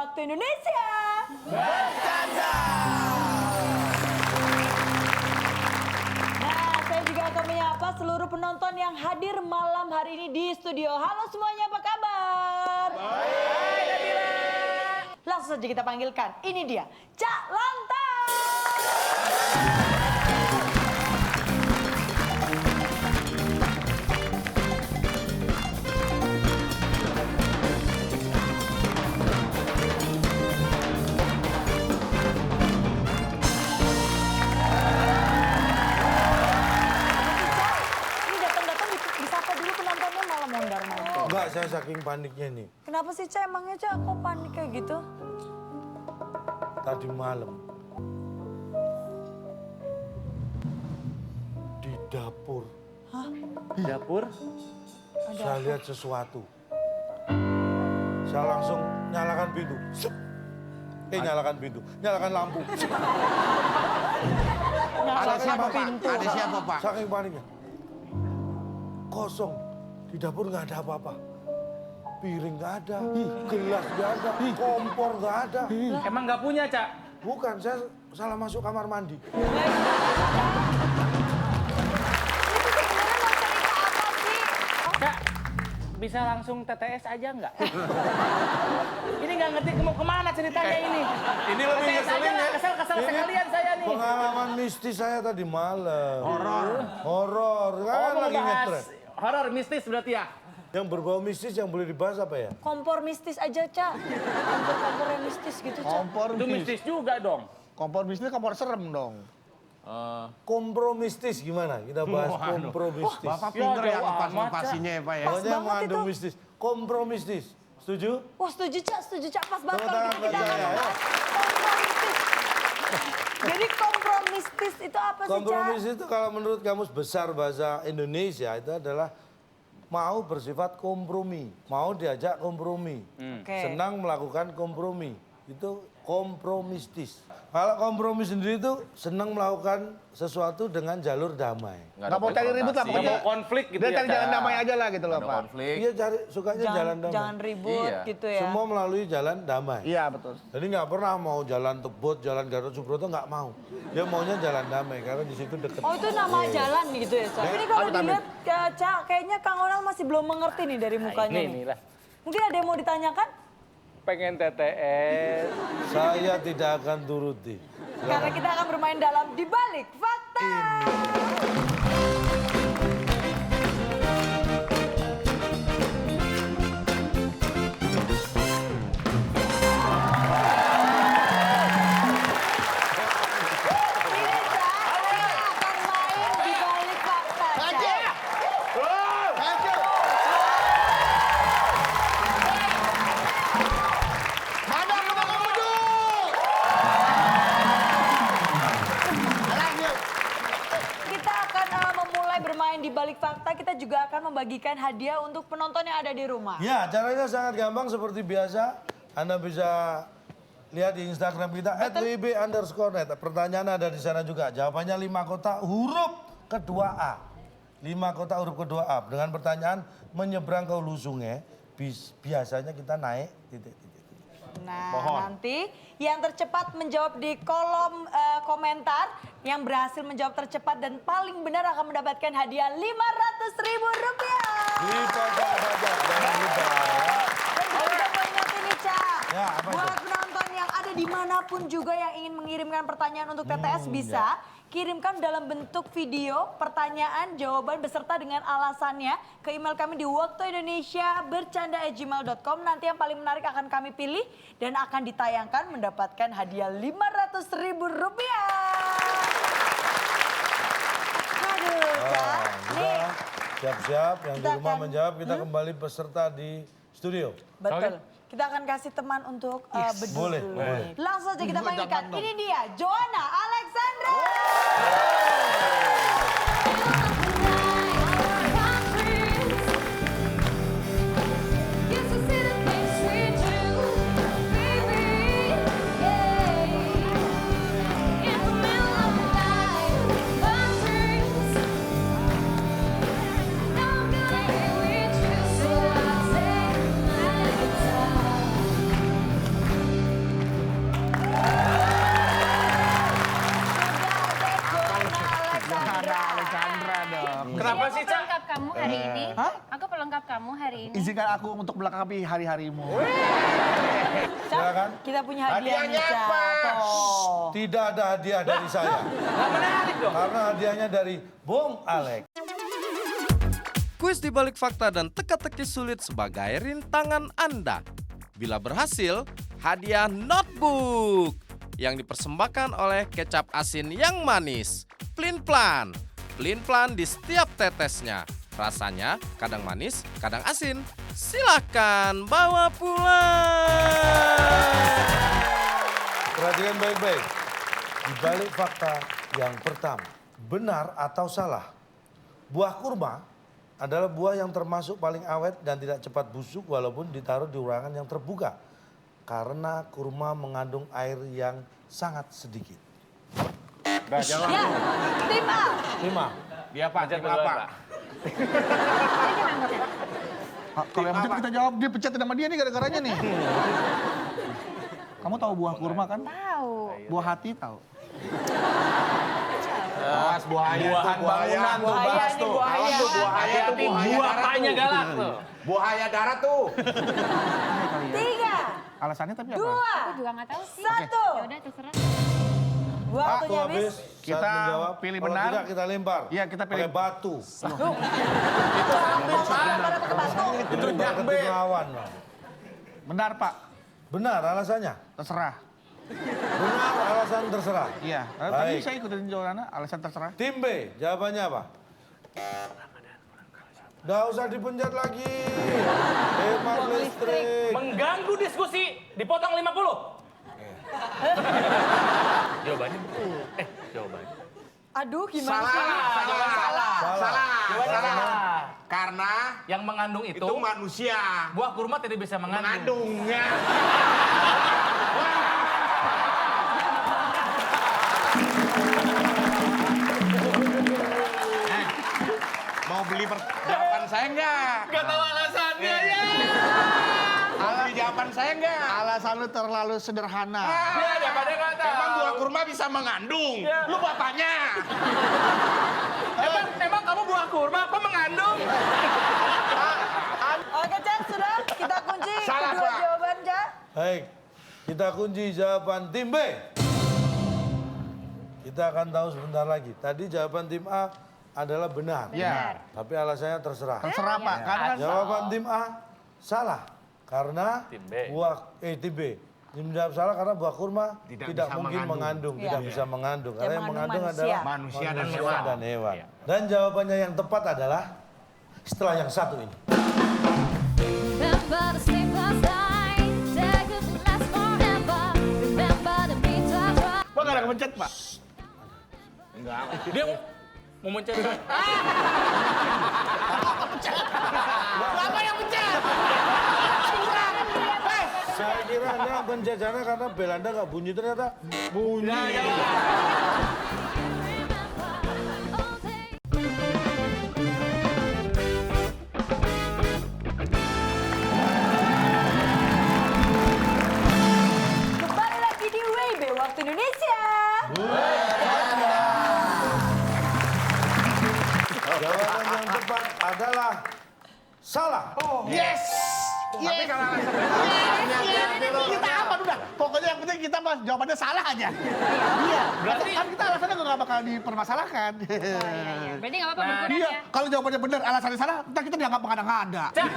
Waktu Indonesia Bercanda. Nah, saya juga akan menyapa seluruh penonton yang hadir malam hari ini di studio. Halo semuanya, apa kabar? Baik, Nabila. Langsung saja kita panggilkan, ini dia, Cak Lantas. Enggak, saya saking paniknya nih. Kenapa sih, Cak? Emangnya, Cak, kok panik kayak gitu? Tadi malam di dapur. Hah? Dapur? Saya lihat sesuatu. Saya langsung nyalakan pintu. Nyalakan pintu, nyalakan lampu. Ada siapa, Pak? Ada siapa, Pak? Saking paniknya. Kosong. Di dapur nggak ada apa-apa. Piring nggak ada, gelas nggak ada, kompor nggak ada. Emang nggak punya, Cak? Bukan, saya salah masuk kamar mandi. Cak, bisa langsung TTS aja nggak? Ini nggak ngerti mau kemana ceritanya ini. Ini lebih TTS aja ngeselin lah, ya. kesel-kesel Ini sekalian saya nih. Pengalaman mistis saya tadi malam. Horor, Oh, kan mau lagi bahas ngetren. horor mistis berarti ya? Yang berbau mistis yang boleh dibahas apa ya? Kompor mistis aja, Cak. Kompor yang mistis gitu, Cak. Kompor Itu mistis juga dong. Kompor mistis kompor serem dong. Kompromistis gimana? Kita bahas kompromistis. Bapak Ya, pinter ya jauh ngepas-ngepasinya ya, Pak ya. Pokoknya yang banget mengandung itu. mistis. Kompromistis. Setuju? Wah, setuju, Cak. Setuju, Cak. Pas banget. Tepuk tangan Kita buat akan saya, ya. bahas kompromistis. Jadi kompromistis itu apa sih, Cak? Kompromistis itu kalau menurut Kamus Besar Bahasa Indonesia itu adalah mau bersifat kompromi, mau diajak kompromi, Oke. senang melakukan kompromi, itu kompromistis. Kalau kompromi sendiri itu senang melakukan sesuatu dengan jalur damai. Nggak mau cari ribut lah Nggak pokoknya. mau konflik gitu Dia ya, cari jalan Cak? damai aja lah gitu loh, Pak. konflik. Iya sukanya jalan damai. Jangan ribut Iya. gitu ya. Semua melalui jalan damai. Iya, betul. Jadi nggak pernah mau jalan Tebet, jalan Gatot Subroto nggak mau. Dia maunya jalan damai karena di situ deket. Oh, itu nama jalan gitu ya, Cak? Ini kalau dilihat, ya, Cak, kayaknya Kang Onal masih belum mengerti nih dari mukanya Ini nih. lah. Mungkin ada yang mau ditanyakan? Pengen TTS. Saya tidak akan turuti. Karena kita akan bermain dalam Di Balik Fakta. Di Balik Fakta kita juga akan membagikan hadiah untuk penonton yang ada di rumah. Ya, caranya sangat gampang seperti biasa. Anda bisa lihat di Instagram kita @wb_net. Pertanyaan ada di sana juga. Jawabannya 5 kota huruf kedua A. 5 kota huruf kedua A. Dengan pertanyaan menyeberang ke hulu sungai, biasanya kita naik titik-titik. Nah, nanti yang tercepat menjawab di kolom komentar, yang berhasil menjawab tercepat dan paling benar akan mendapatkan hadiah Rp500.000. Lipat pajak, jangan lupa ya. Dan juga udah mau ingetin nih, Cak. Ya, apa itu? Buat penonton yang ada dimanapun juga yang ingin mengirimkan pertanyaan untuk TTS bisa kirimkan dalam bentuk video, pertanyaan, jawaban beserta dengan alasannya ke email kami di waktuindonesia@gmail.com. Nanti yang paling menarik akan kami pilih dan akan ditayangkan mendapatkan hadiah Rp500.000. Aduh, Cak. Nih, Siap-siap yang di Kita rumah akan- menjawab, kita kembali peserta di studio. betul. Kita akan kasih teman untuk beduh boleh, dulu boleh. nih. Langsung saja kita panggilkan. Ini dia, Joanna Alexandra. Apa sih, Cak? pelengkap kamu hari ini. Hah? Aku pelengkap kamu hari ini. Izinkan aku untuk melengkapi hari-harimu. Cak, Silakan. kita punya hadiah nih, Hadiahnya Cak. apa? Tuh. Tidak ada hadiah dari saya. Nggak menarik dong. Karena hadiahnya dari Bung Alex. Kuis di balik fakta dan teka-teki sulit sebagai rintangan Anda. Bila berhasil, hadiah notebook yang dipersembahkan oleh kecap asin yang manis. Plin Plan. Plin Plan di setiap tetesnya. Rasanya kadang manis, kadang asin. Silahkan bawa pulang. Perhatikan baik-baik. Di balik fakta yang pertama, benar atau salah? Buah kurma adalah buah yang termasuk paling awet dan tidak cepat busuk walaupun ditaruh di ruangan yang terbuka. Karena kurma mengandung air yang sangat sedikit. Udah jawab. Ya, tim A. 5. Dia apa? Pencet Tim duluan, apa? Pak. Kalau yang pencet kita jawab, dia pencet sama dia nih gara-garanya nih. Kamu tahu buah kurma kan? Tahu. Buah hati tahu. Awas buahaya. Buahan bangunan tuh, Buahaya bahas nih, tuh. buahaya. Awas tuh buahaya tuh, Hati-hati, buahaya buah darat apanya tuh. galak tuh. Buahaya darat tuh. 3, Alasannya tapi apa? 2, Aku juga nggak tahu sih. 1. Ya udah terserah. Waktunya habis. Kita Kita menjawab. pilih Kalau benar. tidak kita lempar. Iya, kita pilih. Pakai batu. Pada pakai batu. Itu jambe. Lawan. Bang. Benar Pak, Benar alasannya. terserah. Benar alasan terserah. Iya, tadi Baik. saya ikutin jawabannya, alasan terserah. Tim B, jawabannya apa? Nggak usah dipencet lagi. Hemat listrik. Mengganggu diskusi, dipotong 50. Jawabannya betul. Jawabannya. Aduh, gimana Salah. sih? Salah. Jawabannya salah. Karena Yang mengandung itu manusia. buah kurma tidak bisa mengandung. Mengandungnya. Mau beli jawaban saya enggak? Gak tahu alasannya ya. Mau beli jawaban saya enggak? Alasan lu terlalu sederhana. Ya, daripada gak tahu. Emang buah kurma bisa mengandung? Ya. Lu bapaknya. Emang kamu buah kurma apa mengandung? Oke, Cak, sudah. Kita kunci Salah, kedua Pak. jawaban, Cak. Baik, kita kunci jawaban tim B. Kita akan tahu sebentar lagi. Tadi jawaban tim A adalah benar. Iya. Tapi alasannya terserah. Terserah Pak, karena kan Jawaban tim A salah. Karena Tim B. tim B. Tim jawab salah karena buah kurma Tidak tidak bisa mungkin mengandung, Iya. tidak bisa mengandung. Karena yang mengandung mengandung manusia. adalah Manusia dan hewan. dan hewan. Dan jawabannya yang tepat adalah setelah yang satu ini. Remember the sleepless nights, they could last forever. Remember the beats I tried. Pak nggak ada kepencet Pak. Dia mau mencet. Saya kira Anda pencet sana karena bel Anda nggak bunyi, ternyata bunyi. All day. Kembali lagi di WB Waktu Indonesia. Jawaban yang tepat adalah salah. Yes. Tapi kalau alasan Kita apa udah? Pokoknya yang penting kita mas jawabannya salah aja. Iya. Berarti kan kita alasannya nggak bakal dipermasalahkan. Berarti nggak apa-apa berkurang Iya. ya. Kalau jawabannya benar, alasannya salah, ntar kita dianggap mengada-ngada. Cak,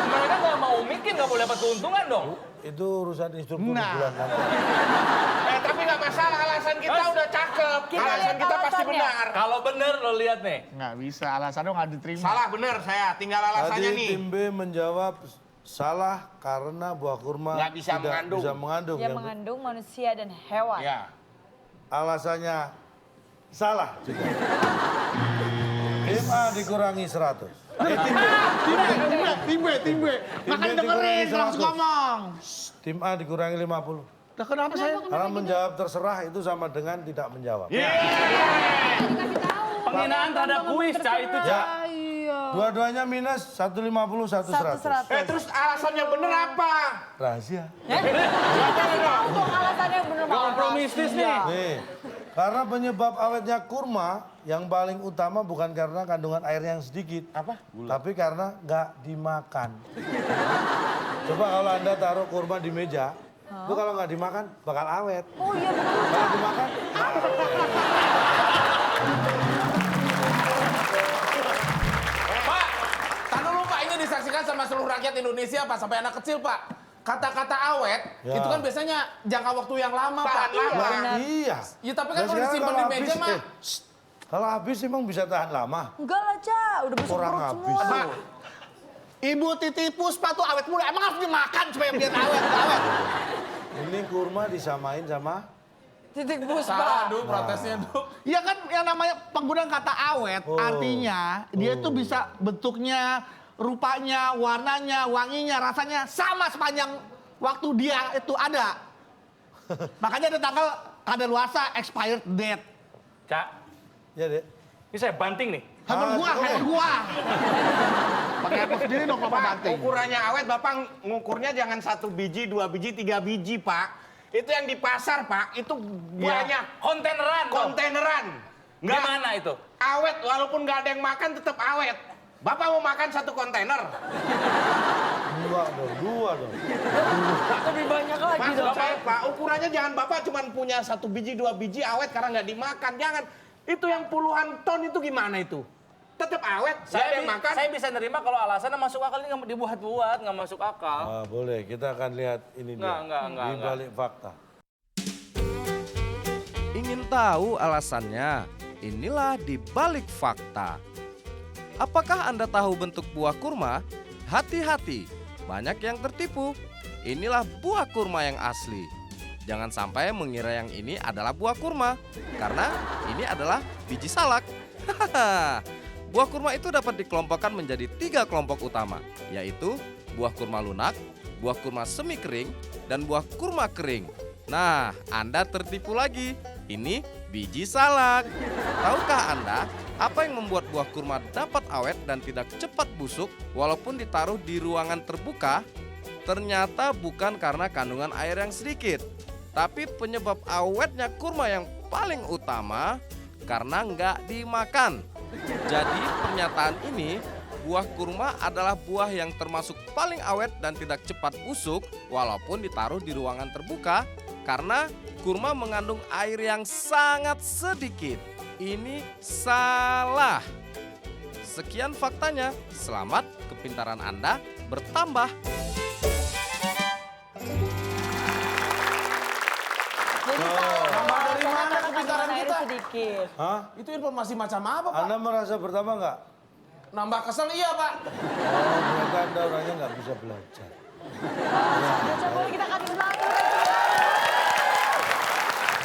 mereka gak mau mikir gak boleh dapat keuntungan dong. Itu urusan instruktur Nah. bulan nanti. tapi nggak masalah, alasan kita udah cakep. Kita Alasan lihat kita pasti alasannya. benar. Kalau bener lo lihat nih. Nggak bisa, alasannya nggak diterima. Salah benar saya, tinggal alasannya Tadi nih. tim B menjawab salah karena buah kurma Nggak bisa tidak mengandung. bisa mengandung. Dia mengandung manusia dan hewan. Ya. Alasannya salah juga. Tim A dikurangi 100. Tim B. Makanya dengerin, dikurangi langsung 100. ngomong. Tim A dikurangi 50. Lah kenapa saya? Karena menjawab terserah itu sama dengan tidak menjawab. Penghinaan terhadap kuis, Cak, itu, Cak. Dua-duanya minus, 150, 100. Terus alasan yang benar apa? Rahasia. Kita tahu kok alasannya yang benar. Gak kompromistis nih. Nih, Karena penyebab awetnya kurma yang paling utama bukan karena kandungan air yang sedikit. Apa? Tapi karena nggak dimakan. Coba kalau Anda taruh kurma di meja, itu kalau nggak dimakan bakal awet. Oh iya betul. Kalau dimakan, Pak, tahan dulu Pak, ini disaksikan sama seluruh rakyat Indonesia Pak, sampai anak kecil Pak. Kata-kata awet, Ya. itu kan biasanya jangka waktu yang lama Pak. nah, iya. Ya tapi kan Dan kalau sekarang disimpan di meja habis, mah. kalau habis emang bisa tahan lama. Enggak lah, Cak. Udah busuk Orang perut habis. semua. Pak, Ibu Titi Puspa tuh awet mulu. Emang harus dimakan supaya biar awet. Ini kurma disamain sama Titik Salah, Puspa. Duh, protesnya, Duh. Iya kan yang namanya penggunaan kata awet, Oh. artinya dia tuh bisa bentuknya, rupanya, warnanya, wanginya, rasanya sama sepanjang waktu dia itu ada. Makanya ada tanggal kadaluarsa expired date. Cak, ya dek. ini saya banting nih. Handphone gua. Pakai handphone sendiri dong kalau banting. Ukurannya awet, Bapak ngukurnya jangan 1 biji, 2 biji, 3 biji, Pak. Itu yang di pasar, Pak, itu banyak. Kontaineran. dong. Kontaineran. Nggak Gimana itu? awet, walaupun nggak ada yang makan tetap awet. Bapak mau makan 1 kontainer. Dua dong. Lebih banyak lagi Maksud dong. saya, Pak, ukurannya jangan Bapak cuma punya 1 biji, 2 biji awet karena nggak dimakan. Jangan. Itu yang puluhan ton itu gimana itu? Tetap awet, saya yang makan. Saya bisa nerima kalau alasannya masuk akal, ini nggak dibuat-buat, nggak masuk akal. Ah, boleh, kita akan lihat ini dia. Enggak, Di balik fakta. Ingin tahu alasannya? Inilah di balik fakta. Apakah Anda tahu bentuk buah kurma? Hati-hati, banyak yang tertipu. Inilah buah kurma yang asli. Jangan sampai mengira yang ini adalah buah kurma, karena ini adalah biji salak. Buah kurma itu dapat dikelompokkan menjadi 3 kelompok utama, yaitu buah kurma lunak, buah kurma semi kering, dan buah kurma kering. Nah, Anda tertipu lagi. Ini biji salak. Tahukah Anda apa yang membuat buah kurma dapat awet dan tidak cepat busuk walaupun ditaruh di ruangan terbuka? Ternyata bukan karena kandungan air yang sedikit, tapi penyebab awetnya kurma yang paling utama karena nggak dimakan. Jadi pernyataan ini, buah kurma adalah buah yang termasuk paling awet dan tidak cepat busuk walaupun ditaruh di ruangan terbuka karena kurma mengandung air yang sangat sedikit. Ini salah. Sekian faktanya. Selamat, kepintaran Anda bertambah. Jadi tahu Nambah dari alasannya mana karena kepintaran kandungan air kita? sedikit. Hah? Itu informasi macam apa, Pak? Anda merasa bertambah nggak? Nambah kesel iya, Pak. Oh, ternyata Anda orangnya nggak bisa belajar. Coba boleh kita kasih semangat.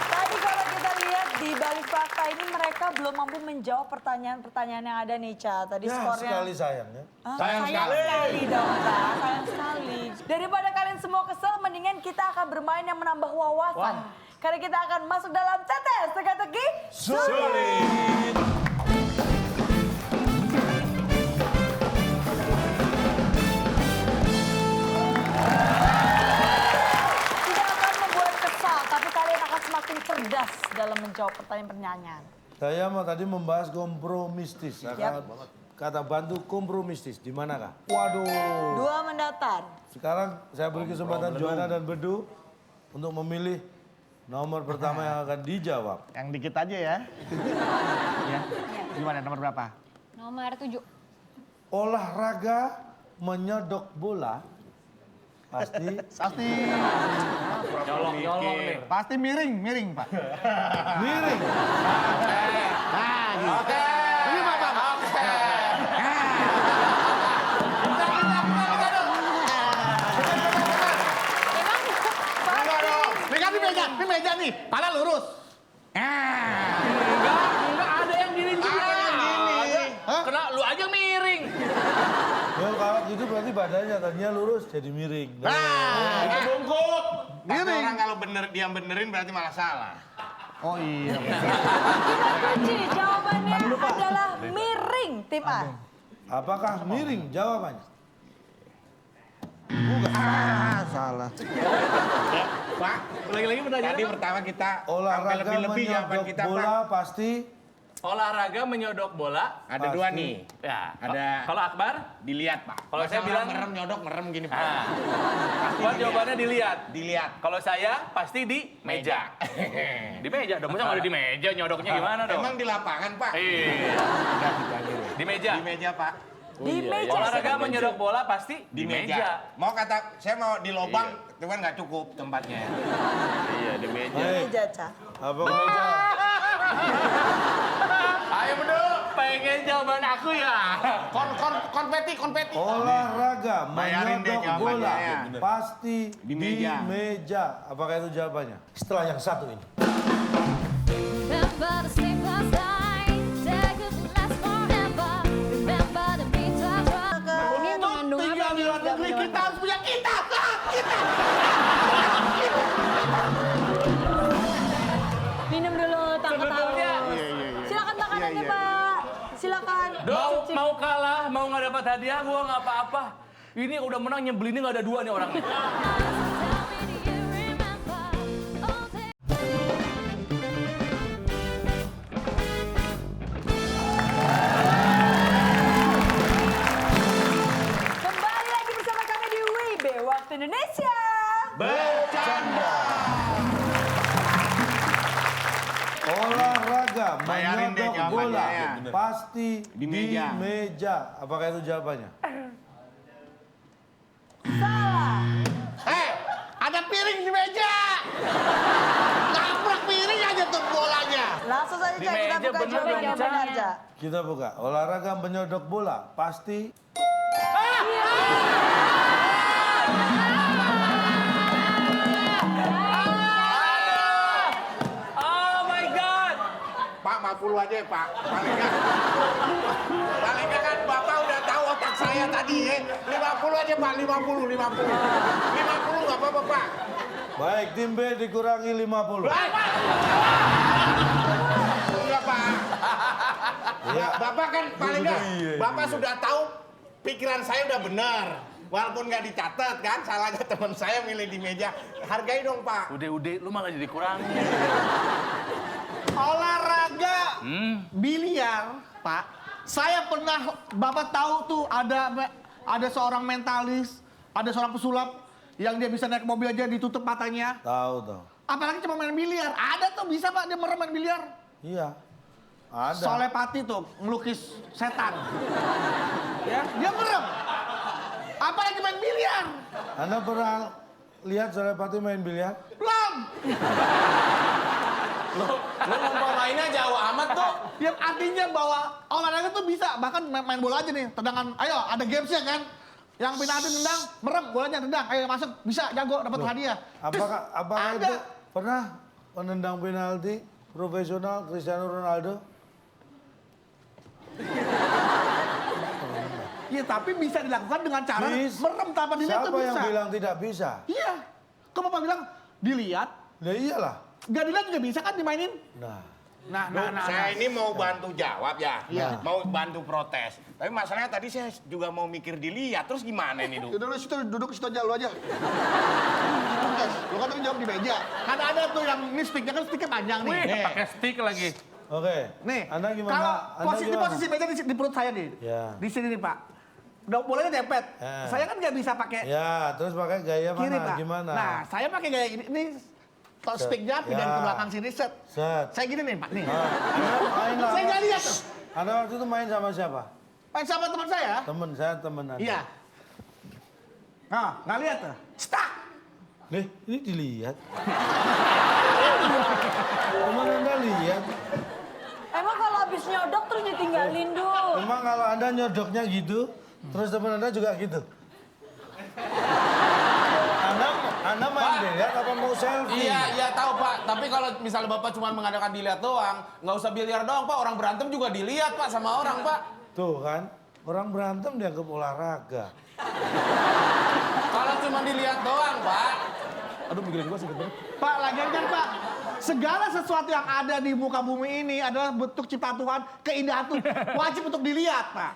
Tadi kalau kita lihat di balik fakta ini mereka belum mampu menjawab pertanyaan-pertanyaan yang ada nih, Ca. Tadi Ya, skornya. sekali sayang ya. Ah, Sayang sekali. dong, Ca. Sayang sekali. Daripada kalian semua kesel, mendingan kita akan bermain yang menambah wawasan. Karena kita akan masuk dalam tetes teka-teki sulit. Tidak akan membuat kesal, tapi kalian akan semakin cerdas dalam menjawab pertanyaan-pertanyaan. Saya mau tadi membahas kompromistis. Kata bantu kompromistis, di manakah? Waduh. 2 mendatar. Sekarang saya beri kesempatan Joanna dan Bedu untuk memilih nomor pertama yang akan dijawab. Yang dikit aja ya. Ya. Gimana nomor berapa? Nomor 7. Olahraga menyodok bola pasti Nyolong nih. Pasti miring, Pak. miring. Nah, gitu. Ini Pak. Ini meja nih, pala lurus. Enggak ada yang miring juga. Hah? Kena lu aja miring. Ya kalau gitu berarti badannya tadinya lurus jadi miring. Itu bungkuk. Tapi Miring. orang kalau yang benerin berarti malah salah. Oh iya. Kita kunci jawabannya adalah miring, tim A. Apakah miring jawabannya? Salah. Pak, Lagi-lagi pertanyaan tadi apa? pertama kita Olahraga sampai lebih-lebih jawaban menyodok kita, bola Pak. pasti Olahraga menyodok bola. Ada dua nih. Ya. Ada Kalau Akbar? dilihat, Pak. Kalau Masa saya orang bilang- merem nyodok merem gini, Pak. Ah. Akbar jawabannya dilihat. Dilihat. Kalau saya pasti di meja. Di meja dong. Masa nggak ada di meja nyodoknya gimana dong? Emang di lapangan, Pak? Iya. Udah dipanggil. Di meja. Di meja, Pak. Di meja. Olahraga menyodok bola pasti Di meja. Mau kata saya mau di lobang, cuman nggak cukup tempatnya. Iya, di meja. baik. Meja, Ca. Apa meja? Ayo berdua, pengen jawaban aku ya. Konpeti. Olahraga Bayarin deh menyodok bola jawabannya. pasti Di meja. meja. Apakah itu jawabannya? Setelah yang satu ini. Remember the sleepless nights, they could last forever. Remember the meantime drive. Ini mengandung apa? Tinggal di luar negeri kita harus punya kita. Minum dulu, tangkat Sebetulnya, Silakan makanannya, Pak. Silakan. mau kalah, mau nggak dapat hadiah, gua nggak apa-apa. Ini udah menang nyebelinnya nggak ada dua nih orangnya. Tell me, do you remember all day? Kembali lagi bersama kami di WIB Waktu Indonesia. Bercanda. Olahraga Bayarin deh menyodok bola jawabannya. pasti Di meja. meja. Apakah itu jawabannya? Ada piring di meja. Nabrak piring aja tuh bolanya. Langsung saja, Di Ca, kita meja buka bener jawaban dong, yang Ca. benar, Ca. Kita buka. Olahraga menyodok bola pasti Oh my God. Pak, 50 aja ya, Pak. Paling nggak kan Bapak udah tahu otak saya tadi ya. 50 aja, Pak. 50 nggak apa-apa, Pak. baik. Tim B dikurangi 50. Enggak, Pak. Iya. Bapak kan paling nggak, Iya. Bapak sudah tahu pikiran saya udah benar. Walaupun nggak dicatat kan, salahnya teman saya milih di meja. Hargai dong, Pak. Udah, lu malah jadi kurang. Olahraga biliar, Pak. Saya pernah, Bapak tahu tuh ada seorang mentalis, ada seorang pesulap yang dia bisa naik mobil aja ditutup matanya. Tahu. Apalagi cuma main biliar. Ada tuh bisa, Pak, dia merem main biliar. Iya. Ada. Solepati tuh ngelukis setan. Ya, dia merem. Apalagi main biliar. Anda pernah lihat Solepati main biliar? Belum. Lu mainnya jauh amat tuh. Yang artinya bahwa olahraga tuh bisa, bahkan main bola aja nih, tendangan. Ayo, ada gamesnya kan. Yang penalti tendang, merem, bolanya tendang. Ayo masuk, bisa jago, dapat hadiah. Apakah ada. itu pernah menendang penalti profesional Cristiano Ronaldo? Iya, tapi bisa dilakukan dengan cara Bisa. merem tanpa dilihat Siapa tuh yang bisa. bilang tidak bisa? Iya. Kok Bapak bilang dilihat? Ya iyalah. Gak dilihat juga bisa kan dimainin? Nah, Saya ini mau bantu jawab ya, Iya. mau bantu protes. Tapi masalahnya tadi saya juga mau mikir dilihat, terus gimana ini, Du? Udah lu situ duduk situ aja lu aja. Lu kan tadi jawab di meja. Kan ada tuh yang ini sticknya kan sticknya panjang nih. Wih, Nih. pakai stick lagi. oke. Nih, Anda gimana? kalau Anda posisi gimana? posisi meja di perut saya nih. Ya. Di sini nih, Pak. Udah bolanya dempet. Ya. Saya kan nggak bisa pakai Ya, terus pakai gaya mana? kiri, Pak. Gimana? Nah, saya pakai gaya ini. Ini sticknya pindahin Ya. ke belakang sini, set. Set. Saya gini nih, Pak. Nih. Anda main lah. Saya nggak lihat tuh. Anda waktu itu main sama siapa? Main sama teman saya. Temen saya, temen Anda. Iya. Nah, nggak lihat tuh. Stuck. Nih, ini dilihat. Temen Anda lihat. Emang kalau habis nyodok terus ditinggalin dulu. Memang kalau Anda nyodoknya gitu, terus temen Anda juga gitu. Anda main biliar apa mau selfie? Iya tahu Pak. Tapi kalau misalnya Bapak cuma mengadakan dilihat doang, nggak usah biliar doang Pak. Orang berantem juga dilihat Pak sama orang Pak. Tuh kan, orang berantem dianggap olahraga. Kalau cuma dilihat doang Pak. Aduh, mikirin gua sakit banget. Pak, lagian kan Pak, segala sesuatu yang ada di muka bumi ini adalah bentuk ciptaan Tuhan, keindahan Tuhan, wajib untuk dilihat, Pak.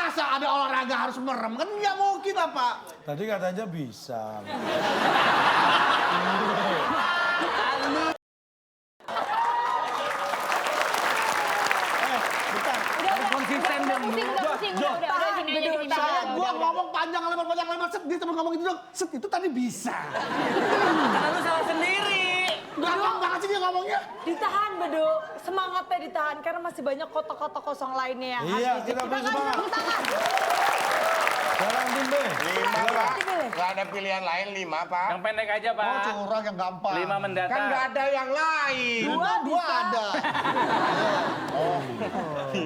Masa ada olahraga harus merem? Kan nggak mungkin lah, Pak. Tadi katanya bisa. Konsisten dong. Udah pusing, udah sini aja di sini. Saya gua ngomong panjang lebar, set, dia cuma ngomong gitu dong. Set, itu tadi bisa. Karena lu salah sendiri. Gampang banget sih dia ngomongnya. Ditahan Bedu, semangatnya ditahan karena masih banyak kotak-kotak kosong lainnya yang Iya, harus kita beri kasih semangat. tepuk tangan. Sekarang tim B. 5, Pak. Nggak ada pilihan lain 5, Pak. Yang pendek aja, Pak. Oh, curang yang gampang. 5 mendatar. Kan nggak ada yang lain. Dua ada.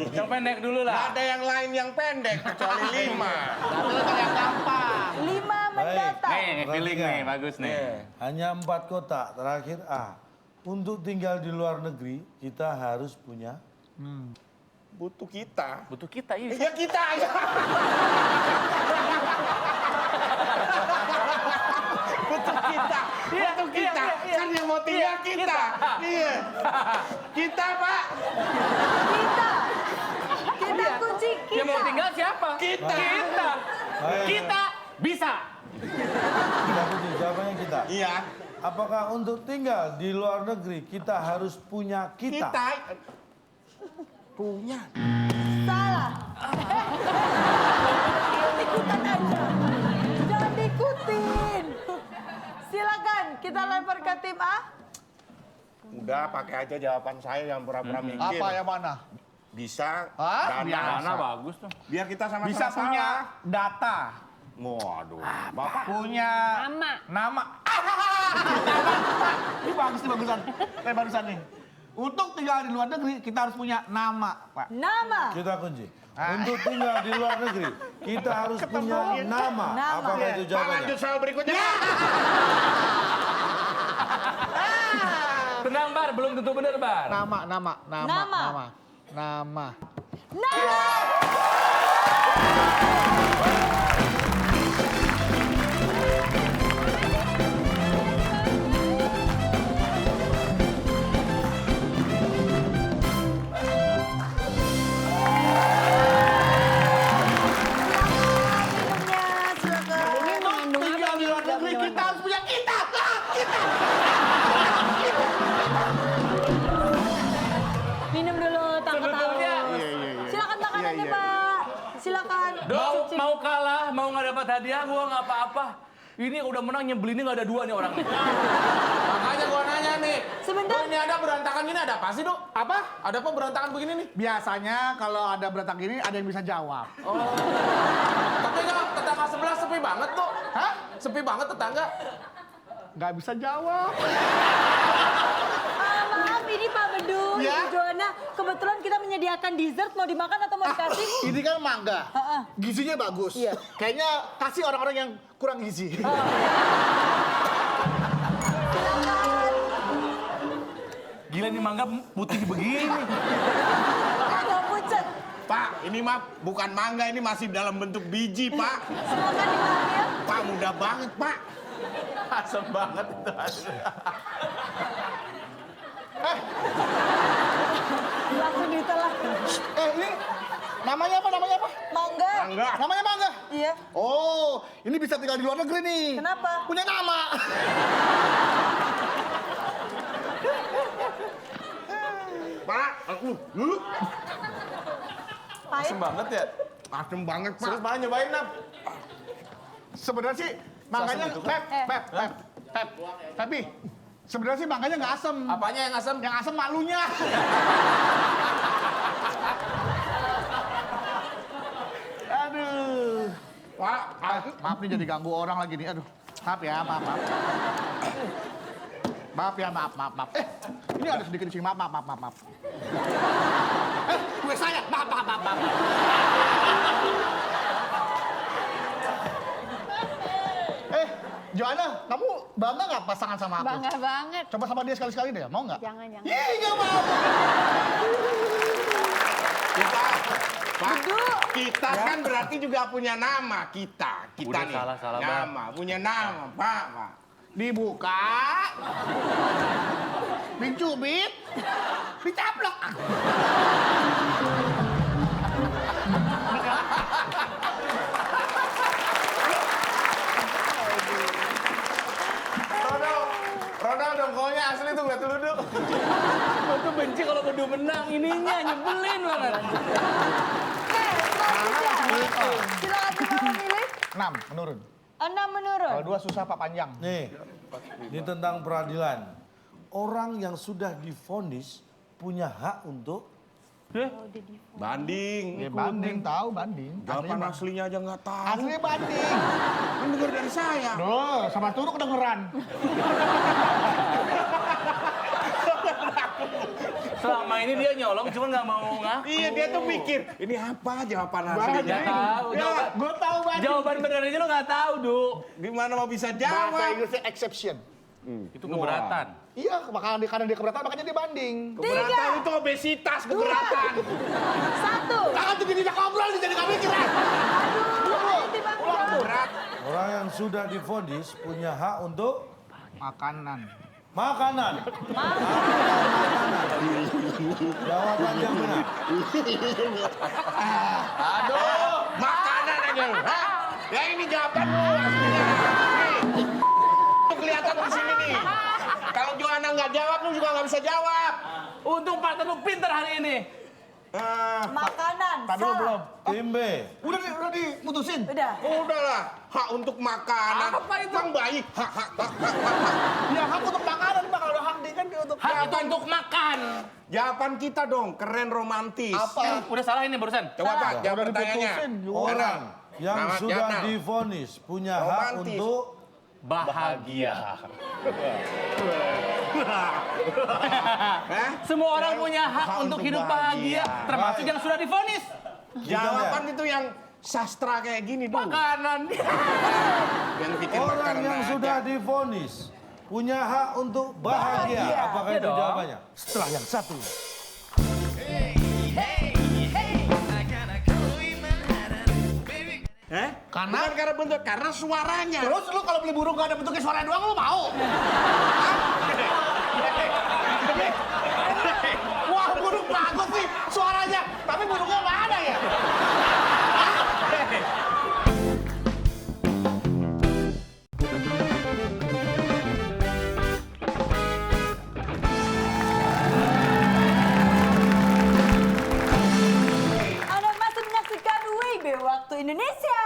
Yang pendek dulu Nggak lah. ada yang lain yang pendek kecuali 5. Satu yang gampang. 5 mendatang. Nih, feeling nih, bagus nih. Hanya 4 kotak. Terakhir A. Untuk tinggal di luar negeri, kita harus punya Butuh kita. Butuh kita, iya. Ya kita aja. Butuh kita. Butuh kita. Kan yang mau tinggal kita. Iya. Kita, Pak. Kita kunci Yang kita. mau tinggal siapa? Kita. Ayo. Kita bisa. Kita kunci jawabannya kita. Iya. Apakah untuk tinggal di luar negeri kita harus punya kita? Kita. Punya. Salah. Ikut-ikutan aja. Jangan diikutin. Silakan kita lempar ke tim A. Udah pakai aja jawaban saya yang pura-pura mikir. Apa yang mana? Bisa. Hah? Dana. Mana bagus tuh. Biar kita sama-sama Bisa punya salah. data. Waduh. Bapak Punya Nama. Ini bagus nih bagusan. Kayak barusan nih. Untuk tinggal di luar negeri kita harus punya nama, Pak. Nama. Kita kunci. Untuk tinggal di luar negeri, kita harus punya nama. Nama. Apakah itu Pak jawabannya? lanjut soal berikutnya. Tenang, Bar. Belum tentu bener, Bar. Nama. Nama. Untuk tinggal di luar negeri kita harus punya kita. Minum dulu, tangkat Sebetulnya, Silakan makanannya, Pak. Silakan. mau kalah, mau nggak dapat hadiah, gua nggak apa-apa. Ini udah menang nyebelinnya nggak ada 2 nih orangnya. Makanya gua nanya nih. Sebentar. Ini ada berantakan gini ada apa sih, Dok? Apa? Ada apa berantakan begini nih? Biasanya kalau ada berantakan gini ada yang bisa jawab. Tapi nggak, tetangga sebelah sepi banget, Dok. Hah? Sepi banget tetangga. Nggak bisa jawab. Maaf, ini Pak Bedu, Ya? Ibu Joanna. Kebetulan kita menyediakan dessert, mau dimakan atau mau dikasih? Ini kan mangga. Heeh. Gizinya bagus. Iya. Kayaknya kasih orang-orang yang kurang gizi. Gila nih mangga putih begini. Mau pucet. Pak, ini mah bukan mangga, ini masih dalam bentuk biji, Pak. Silakan diambil. Pak, mudah banget, Pak. Asem banget itu. Langsung ditelan. Ini namanya apa? Mangga. Mangga. Namanya mangga. Iya. Oh, ini bisa tinggal di luar negeri nih. Kenapa? Punya nama. Pak, Pahit. Asem banget ya. asem banget, Pak. Terus mana nyobain, Nap? Sebenarnya sih mangganya tapi sebenarnya sih mangganya nggak asem. Apanya yang asem? Yang asem malunya. Aduh. Pak, Maaf nih jadi ganggu orang lagi nih. Aduh. Maaf ya, maaf. Maaf ya, maaf. Ini ada sedikit di sini. Maaf. Kue saya. Maaf. Joanna, kamu bangga nggak pasangan sama aku? Bangga banget. Coba sama dia sekali-sekali deh, mau nggak? Jangan. Ih, nggak mau. kita kan berarti juga punya nama, kita Udah nih. salah, nama, punya nama, Pak. Dibuka. Dicubit. Dicaplok. benci kalau Bedu menang. Ininya nyebelin banget. Silakan Mama milih. 6 menurun. 6 menurun. Kalau 2 susah Pak panjang. Nih, ini tentang peradilan. Orang yang sudah divonis punya hak untuk Banding. Ya banding, tahu banding. Jawaban aslinya aja nggak tahu. Aslinya banding. Kan denger dari saya. Duh, sama turun kedengeran. Selama ini dia nyolong cuma nggak mau ngaku. Iya, dia tuh mikir, ini apa jawaban aslinya? Nggak tahu. Jawaban, Gue tahu banding. jawaban bener aja lo nggak tahu, Du. Gimana mau bisa Bahasa jawab? Inggrisnya exception. Itu keberatan. Iya, karena dia keberatan makanya dia banding. Keberatan itu obesitas, keberatan. 1. Jangan tuh jadi ngobrol jadi nggak mikir. Berat. orang yang sudah divonis punya hak untuk Makanan. makanan. Jawaban yang benar. Aduh, makanan aja lu. Hah? Ya ini jawaban lu aslinya. Nih, itu kelihatan di sini nih. Kalau Joanna nggak jawab, lu juga nggak bisa jawab. Untung partner lu pinter hari ini. Makanan. Tadi lu belum. Tim B. Udah diputusin. Udah. Udahlah, hak untuk makanan. Apa itu? Bang bayi, hak. Ya hak untuk makanan Pak, kalau hak dia kan dia untuk Hak itu untuk makan. Jawaban kita dong, keren romantis. apa? Udah salah ini barusan. Coba Pak, jawab Udah pertanyaannya. diputusin. Orang yang Selamat, sudah Jatna. divonis punya hak Romantis. untuk Bahagia. Hah? Semua orang punya hak untuk hidup bahagia, termasuk yang sudah divonis. Jawaban itu yang sastra kayak gini dong. Makanan. Yang bikin orang makanan yang aja. sudah divonis punya hak untuk bahagia. Apakah Iya itu dong. jawabannya? Setelah yang satu. Bukan karena bentuk, karena suaranya. Terus lu kalau beli burung gak ada bentuknya suara doang lu mau? Wah burung bagus nih suaranya, tapi burungnya nggak ada ya? Anda masih menyaksikan WIB Waktu Indonesia.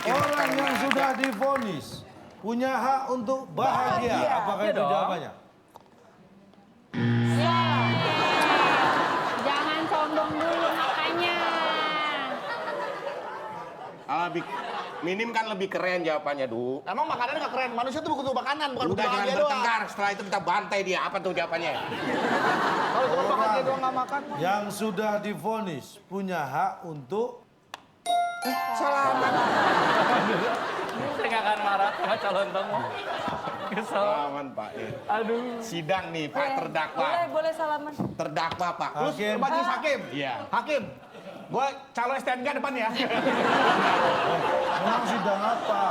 Orang yang sudah divonis punya hak untuk bahagia. Apakah Iya itu dong. jawabannya? Jangan sombong dulu makanya. Minim kan lebih keren jawabannya, Du. Emang makanan nggak keren, manusia tuh butuh makanan, bukan butuh Udah jangan bahagia doang. bertengkar, setelah itu kita bantai dia. Apa tuh jawabannya? Kalau cuma bahagia doang nggak makan. Yang sudah divonis punya hak untuk Selamat. Saya nggak akan marah sama calon tamu. Kesel. Selamat, Pak. Aduh. Sidang nih, Pak, terdakwa. Boleh salaman. Terdakwa, Pak. hakim. Majelis hakim. Iya. Hakim. Gue calon STNK depan ya. Memang sidang apa?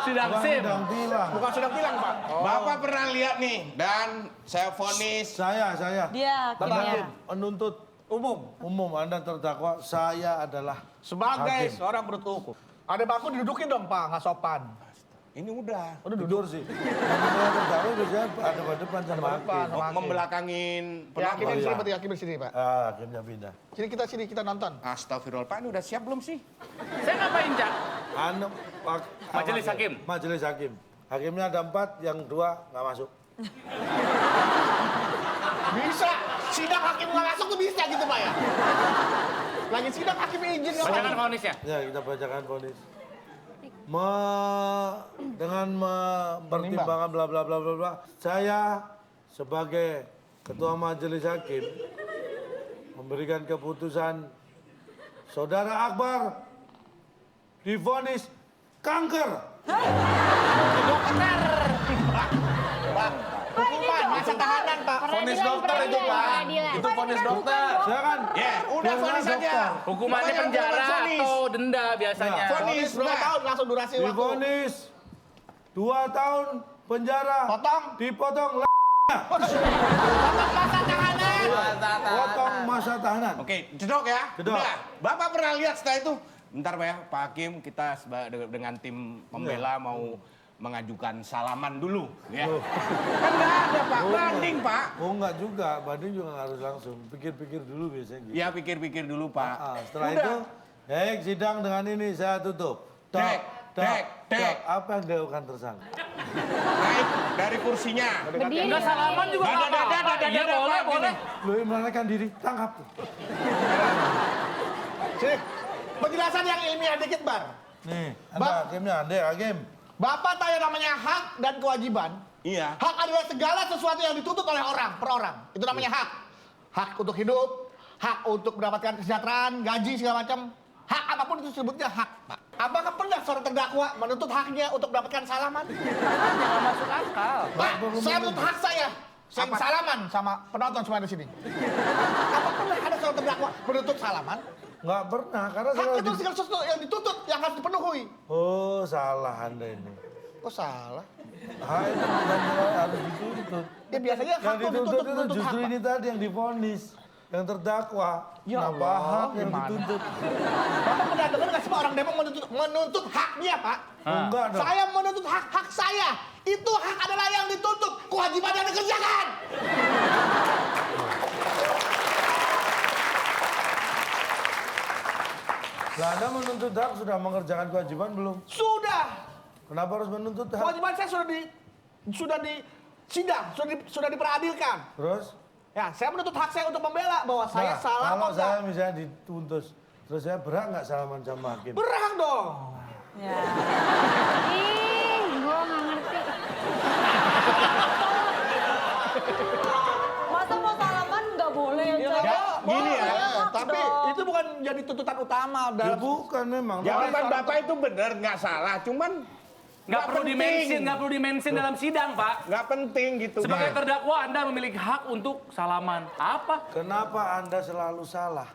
Sidang Bukan SIM. sidang tilang. Bukan sudah bilang Pak. Bapak pernah lihat nih, dan saya vonis. Saya. Dia Sebagai hakimnya. penuntut umum Anda terdakwa, saya adalah Sebagai hakim. seorang penuntut hukum. Ada bangku didudukin dong Pak, nggak sopan. Ini udah. Udah duduk sih. Yang terdakwa biasanya ada di depan sama hakim. Oh, membelakangin Ya hakim di penonton. sini iya. berarti hakim di sini Pak. Hakimnya pindah. Sini kita nonton. Astagfirullah, Pak, ini udah siap belum sih? Saya ngapain, Cak? Anu, Majelis hakim. Majelis hakim. Hakimnya ada 4, yang 2 nggak masuk. Bisa. Sidang hakim nggak masuk tuh bisa gitu Pak ya. Lagi sidang hakim izin nggak Bacakan masuk. vonisnya. Ya, kita bacakan vonis. Dengan mempertimbangkan bla bla bla bla bla, saya sebagai ketua majelis hakim memberikan keputusan Saudara Akbar divonis kanker. Hukuman masa tahanan Pak. Vonis dokter itu, Pak. Itu vonis dokter. Silakan. Ya, udah vonis aja. Hukumannya Pokoknya penjara udah vonis. atau denda biasanya. Nah, Vonis, 2 udah. tahun langsung durasi waktu. Divonis 2 tahun penjara. Potong. Dipotong Masa tahanan. potong masa tahanan. Oke, jedok ya. Jedok. Udah. Bapak pernah lihat setelah itu? Bentar Pak ya, Pak Hakim, kita dengan tim pembela mau mengajukan salaman dulu, ya. Kan nggak ada Pak, banding Pak. Oh enggak juga, banding juga nggak harus langsung. Pikir-pikir dulu biasanya gitu. Ya pikir-pikir dulu Pak. Setelah Udah. itu, sidang dengan ini saya tutup. Dek. Apa yang dilakukan tersangka? Naik dari kursinya. Berdiri. Enggak salaman juga nggak apa-apa. Iya boleh. Lu yang melarikan diri, tangkap tuh. Sini, penjelasan yang ilmiah dikit, Bar. Nih, ada hakimnya, hakim. Bapak tanya namanya hak dan kewajiban. Iya. Hak adalah segala sesuatu yang dituntut oleh orang, per orang. Itu namanya hak. Hak untuk hidup, hak untuk mendapatkan kesejahteraan, gaji, segala macam. Hak apapun itu sebutnya hak, Pak. Apakah pernah seorang terdakwa menuntut haknya untuk mendapatkan salaman? Jangan masuk akal. Pak, saya menuntut hak saya. Saya ingin salaman sama penonton semua di sini. Apa pernah ada seorang terdakwa menuntut salaman? Nggak pernah, karena Hak selalu itu segala sesuatu yang dituntut, yang harus dipenuhi. Oh, salah Anda ini. Kok salah? Hak itu bukan harus dituntut. Ya biasanya hak Yang itu dituntut itu menuntut justru hak, ini Pak. tadi yang divonis, yang terdakwa. Ya Kenapa Allah, hak yang gimana? dituntut? Bapak pernah dengar nggak sih Pak, orang demo menuntut haknya, Pak? Oh, enggak dong. Saya menuntut hak saya. Itu hak adalah yang dituntut, kewajiban yang dikerjakan. Lah Anda menuntut hak sudah mengerjakan kewajiban belum? Sudah. Kenapa harus menuntut hak? Kewajiban saya sudah di sidang, sudah diperadilkan. Terus? Ya, saya menuntut hak saya untuk membela bahwa saya Nah, salah kalau apa saya enggak. misalnya dituntut, terus saya berhak nggak salaman sama hakim? Berhak dong. Ya. Ih, gue nggak ngerti. Masa mau salaman nggak boleh yang cewek? gini ya, Hak Tapi dong. itu bukan jadi tuntutan utama Ya dalam bukan memang. jawaban Bapak itu benar, nggak salah. Cuman Nggak perlu dimention, nggak perlu dimention dalam sidang, Pak. nggak penting gitu. Sebagai Bang. terdakwa Anda memiliki hak untuk salaman. Apa? Kenapa Anda selalu salah?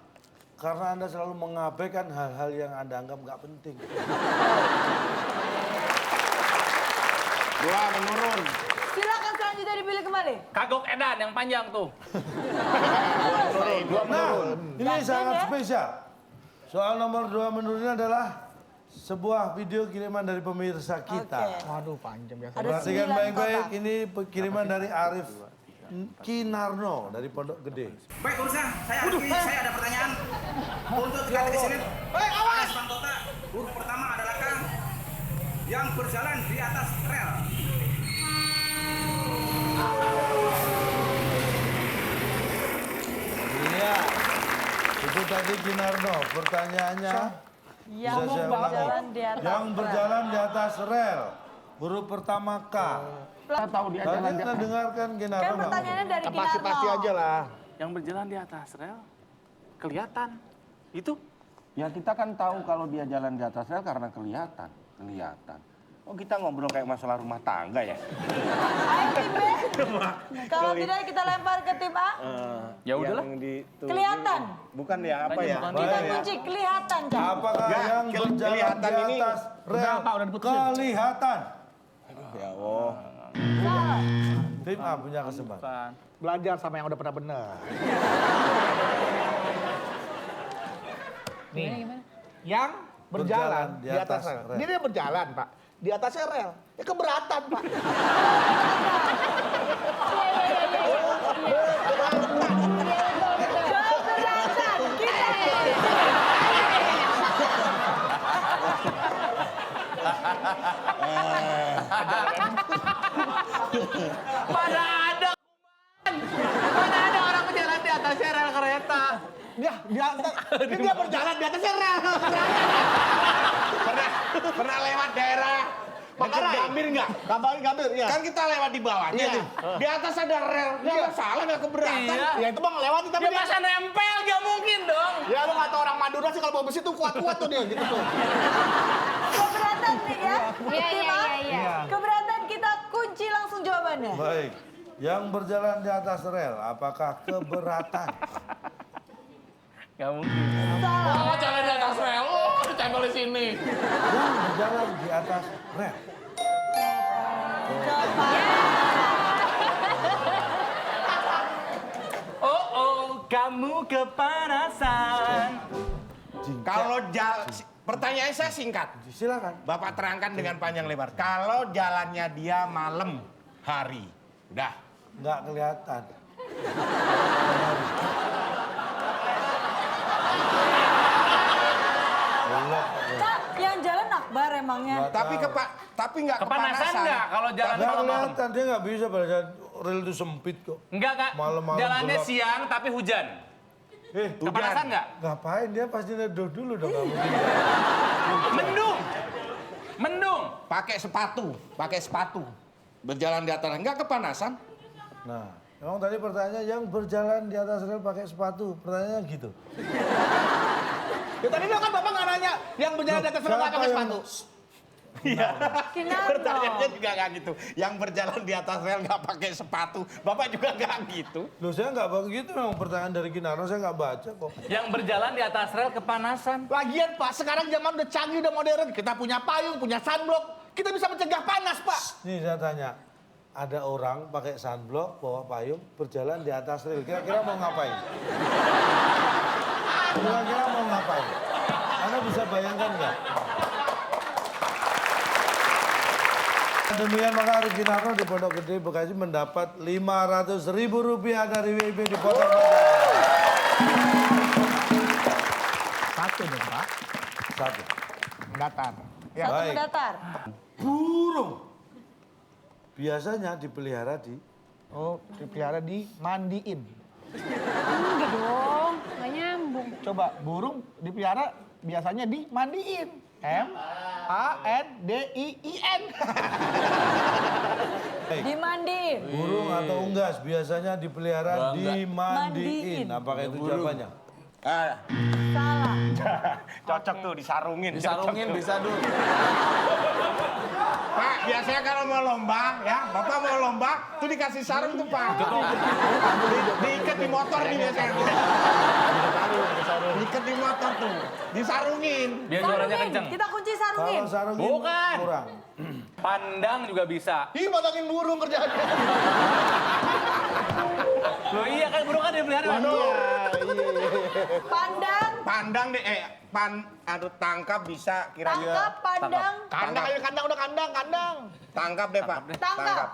Karena Anda selalu mengabaikan hal-hal yang Anda anggap nggak penting. Dua menurun. Silakan selanjutnya dipilih kembali. Kagok edan yang panjang tuh. Nah, ini Yakin sangat ya? spesial. Soal nomor 2 menurun ini adalah sebuah video kiriman dari pemirsa kita. Oke. Waduh, panjang biasa. Ada Perhatikan 9 baik-baik, kotak. ini kiriman dari Arif Kinarno dari Pondok Gede. Baik pemirsa, saya ada pertanyaan untuk teka-teki sulit. Anas Pantota, huruf pertama adalah K yang berjalan di atas rel. Iya, itu tadi Kinarno. Pertanyaannya Yang bisa saya berjalan ulangi. di atas Yang rel. berjalan di atas rel. Huruf pertama K. Kita tahu dia Tadi jalan di kita dengarkan Kinarno. Kan nggak pertanyaannya dari Kinarno. Pasti-pasti aja lah. yang berjalan di atas rel kelihatan. Itu Ya kita kan tahu kalau dia jalan di atas rel karena kelihatan. Oh kita ngobrol kayak masalah rumah tangga ya? Ayo tim B. Kalau tidak kita lempar ke tim A. ya udahlah. Kelihatan. Bukan ya apa ya? Bukan. Kita Baik. kunci kelihatan, Cak. Apakah Ya, yang berjalan di kelihatan ini- atas rel kelihatan? Ya Allah. Salah. Tim A punya kesempatan. Bukan. Belajar sama yang udah pernah bener. Nih, yang berjalan di atas rel. Dia berjalan, Pak. Di atasnya rel. Ya keberatan, Pak. Keberatan. Kita Mana ada kuman. Mana ada orang berjalan di atas rel kereta. Dia berjalan di atasnya rel. Pernah lewat daerah dekat Gambir nggak? Gambir, ya. Kan kita lewat di bawahnya Iya. nih. Di atas ada rel. Nggak masalah, nggak keberatan. Iya. Ya itu bang lewati tapi Dia dia. masa nempel, gak mungkin dong. Ya lu nggak tahu orang Madura sih kalau bawa besi tuh kuat-kuat tuh dia gitu tuh. keberatan nih ya. Iya, Tim iya, A. iya, iya. Keberatan kita kunci langsung jawabannya. Baik. Yang berjalan di atas rel, apakah keberatan? Gak mungkin. Salah. Oh, jalan di atas rel. Oh, ditempel di sini. Yang berjalan di atas rel. Oh, kamu kepanasan. Kalau Pertanyaan saya singkat. Silakan. Bapak terangkan dengan panjang lebar. Kalau jalannya dia malam hari, udah. Nggak kelihatan. Cak, yang jalan Akbar emangnya. Tapi nggak Kepanasan kepanasan. nggak kalau jalan Nggak malam? kelihatan, dia nggak bisa pada saat rel itu sempit kok. Enggak, Kak. Malam-malam Jalannya gelap. siang tapi hujan. Kepanasan nggak? Ngapain dia pasti neduh dulu dong kamu. Mendung. Mendung. Pakai sepatu. Berjalan di atas, nggak kepanasan. Nah, emang tadi pertanyaannya yang berjalan di atas rel pakai sepatu. Pertanyaannya gitu. Ya tadi kan Bapak nggak nanya yang berjalan di atas rel nggak pakai sepatu. Iya. Kinarno. Pertanyaannya juga nggak gitu. Yang berjalan di atas rel nggak pakai sepatu. Bapak juga nggak gitu. Loh saya nggak begitu memang pertanyaan dari Kinarno, saya nggak baca kok. Yang berjalan di atas rel kepanasan. Lagian Pak, sekarang zaman udah canggih, udah modern. Kita punya payung, punya sunblock. Kita bisa mencegah panas, Pak. Nih saya tanya, ada orang pakai sunblock, bawa payung, berjalan di atas rel. Kira-kira mau ngapain? Kira-kira mau ngapain? Anda bisa bayangkan nggak? Demikian maka Ari Kinarno di Pondok Gede Bekasi mendapat Rp500.000 dari WIB dipotong pajak. Satu dong, Pak. Satu. Datar. Ya. Satu Baik. mendatar. Burung. Biasanya dipelihara di Oh, dipelihara dimandiin. Enggak dong, nggak nyambung. Coba, burung dipelihara biasanya dimandiin. M-A-N-D-I-I-N. Dimandiin. burung atau unggas biasanya dipelihara dimandiin. Apakah itu jawabannya? Salah. Cocok tuh disarungin. Disarungin bisa dulu. Pak, biasanya kalau mau lomba, ya, Bapak mau lomba, tuh dikasih sarung tuh Pak. Diikat di motor nih biasanya. Diikat di motor tuh, disarungin. Biar suaranya kenceng. Kita kunci sarungin. Kalau sarungin Bukan. kurang. Pandang juga bisa. Ih, matangin burung kerjaannya. Loh iya kan burung kan dipelihara. Pandang. Aduh, tangkap bisa kira-kira. Tangkap, pandang. Kandang, ayo kandang, udah kandang. Tangkap deh Pak. Tangkap.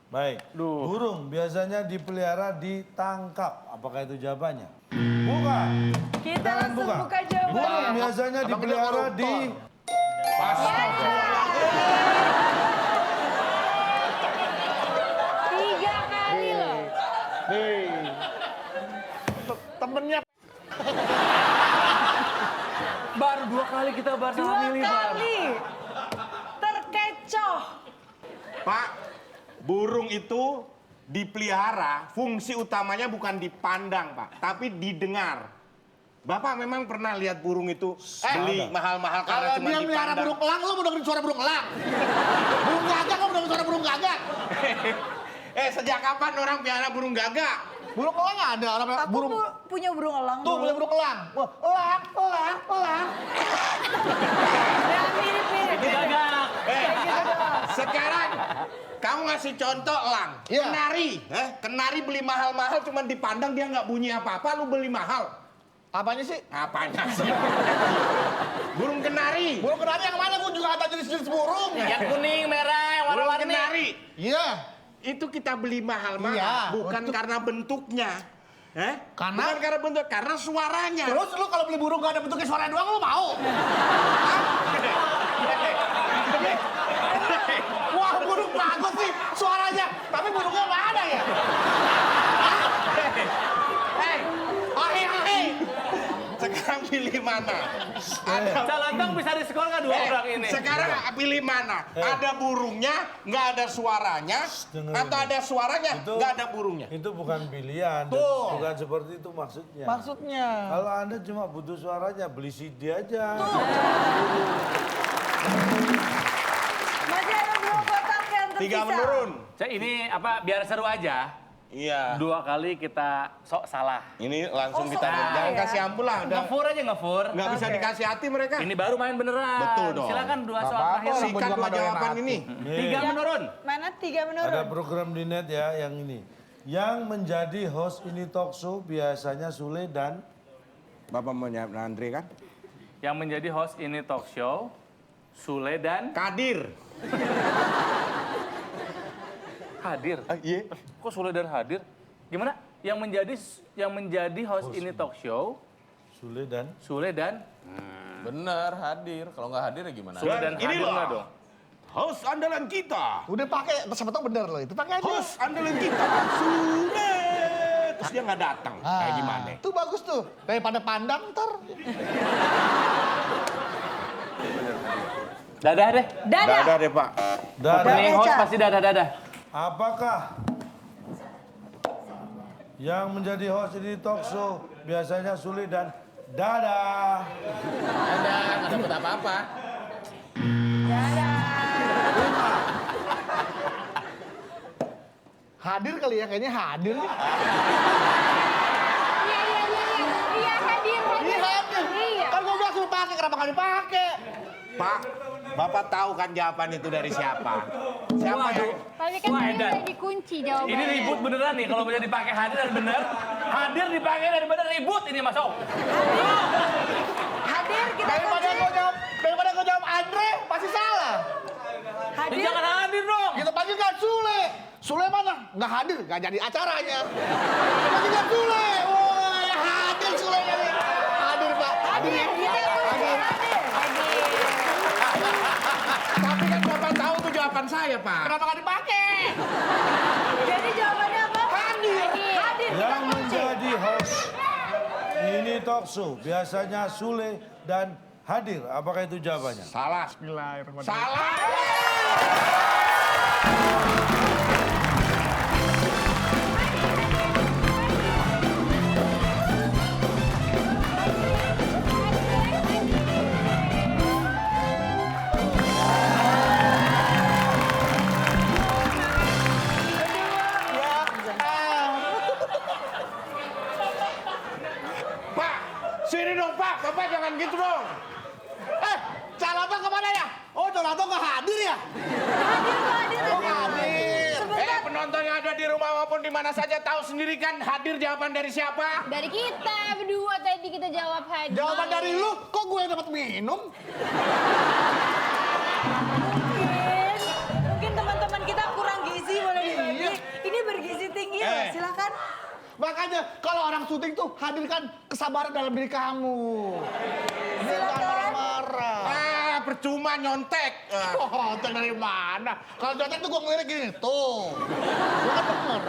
Baik. Burung biasanya dipelihara ditangkap. Apakah itu jawabannya? Bukan. Kita Jangan langsung buka Burung jawabannya. biasanya dipelihara di Tiga kali loh. Temennya Baru 2 kali kita bahas Dua sama Mili, Bar. kali. Terkecoh. Pak, burung itu dipelihara, fungsi utamanya bukan dipandang Pak, tapi didengar. Bapak memang pernah lihat burung itu beli mahal-mahal karena kalau cuma dia melihara dipandang. burung elang, lo mau dengerin suara burung elang. Burung gagak, lo mau dengerin suara burung gagak. Sejak kapan orang pelihara burung gagak? Burung elang nggak ada, orang Aku burung. punya burung elang Tuh, dulu. punya burung elang. Wah, elang. Ya, mirip-mirip. Itu gagak. Sekarang kamu ngasih contoh elang, Iya. kenari, kenari beli mahal-mahal cuma dipandang dia nggak bunyi apa-apa, lu beli mahal. Apanya sih? Apanya sih? Burung kenari. Burung kenari yang mana? Gue juga ada jenis-jenis burung. Yang kuning, merah, yang Burung warna-warni. kenari. Iya. Itu kita beli mahal-mahal, Iya, bukan untuk- karena bentuknya. Karena? Bukan karena bentuk, karena suaranya. Terus lu kalau beli burung gak ada bentuknya suara doang, lu mau? Wah, burung bagus sih suaranya. Tapi burungnya nggak ada ya? Sekarang pilih mana? Calantang bisa diskor nggak 2 orang ini? Sekarang pilih mana? Ada burungnya, nggak ada suaranya, dengerin. atau ada suaranya, Itu- nggak ada burungnya. Itu bukan pilihan, dan Tuh. bukan seperti itu maksudnya. Maksudnya? Kalau Anda cuma butuh suaranya, beli CD aja. Masih ada 2 kotak yang tersisa. 3 menurun. Ini apa biar seru aja. Iya. 2 kali kita sok salah. Ini langsung kita salah jangan ya? kasih ampun lah. Udah Ngefur aja ngefur. nggak bisa dikasih hati mereka. Ini baru main beneran. Betul dong. Silakan 2 soal apa-apa, terakhir. orang Sikat juga 2 nggak doyan jawaban hati. ini. 3 menurun. Mana 3 menurun? Ada program di net ya yang ini. Yang menjadi host ini talk show biasanya Sule dan Bapak mau nyampe Andre kan? Yang menjadi host ini talk show, Sule dan Kadir. Hadir. Iya. Kok Sule dan hadir? Gimana? Yang menjadi host ini talk show, Sule dan Bener, hadir. Kalau nggak hadir ya gimana? Sule dan hadir inilah nggak dong? host andalan kita. Udah pakai, siapa tahu bener loh itu. Pakai aja. Host andalan kita. Sule. Terus dia nggak datang. Kayak gimana? Itu bagus tuh. Daripada pandang ntar. Dadah deh. Dadah. Dadah deh, Pak. Opening host Eca. pasti dadah-dadah. Apakah yang menjadi host ini talk show biasanya Sule dan Dadah? Ada, nggak dapet apa-apa. Hadir kali ya, kayaknya hadir nih. Iya, hadir. Iya hadir. Iya. Kan gue bilang suruh pakai, kenapa nggak dipakai? Pak, Bapak tahu kan jawaban itu dari siapa? Siapa yang... Tapi kan Wah, tadi Edan. udah dikunci jawabannya. Ini ribut beneran nih, kalau bisa dipakai hadir dan bener. Hadir dipakai dan bener, ribut ini masuk. Hadir kita kunci. Daripada gue jawab Andre, pasti salah. Hadir. Jangan hadir dong. Kita panggilkan Sule. Sule mana? Nggak hadir, nggak jadi acaranya. Kita panggilkan Sule. Woi, hadir Sule. Hadir Pak. Hadir. Kita kunci hadir. Tapi kan Bapak tahu tuh jawaban saya, Pak. Kenapa nggak dipakai? Jadi jawabannya apa? Hadir. Hadir. Kita Yang kunci. menjadi host ini talk show biasanya Sule dan hadir. Apakah itu jawabannya? Salah. Bismillahirrahmanirrahim. Salah. Pak, sini dong, Pak. Bapak jangan gitu dong. Calabang kemana ya? Oh, Calabang nggak hadir ya? Hadir kok hadir. Oh, hadir. Sebentar. Penonton yang ada di rumah maupun di mana saja tahu sendiri kan hadir jawaban dari siapa? Dari kita berdua tadi kita jawab hadir. Jawaban dari lu, kok gue yang dapat minum? Mungkin teman-teman kita kurang gizi boleh dibagi. Ini bergizi tinggi loh, silakan. Makanya kalau orang syuting tuh hadirkan kesabaran dalam diri kamu. Jangan marah-marah. Ah, percuma nyontek. Oh, itu dari mana? Kalau nyontek tuh gue ngelirik gini, tuh. Gue kan denger.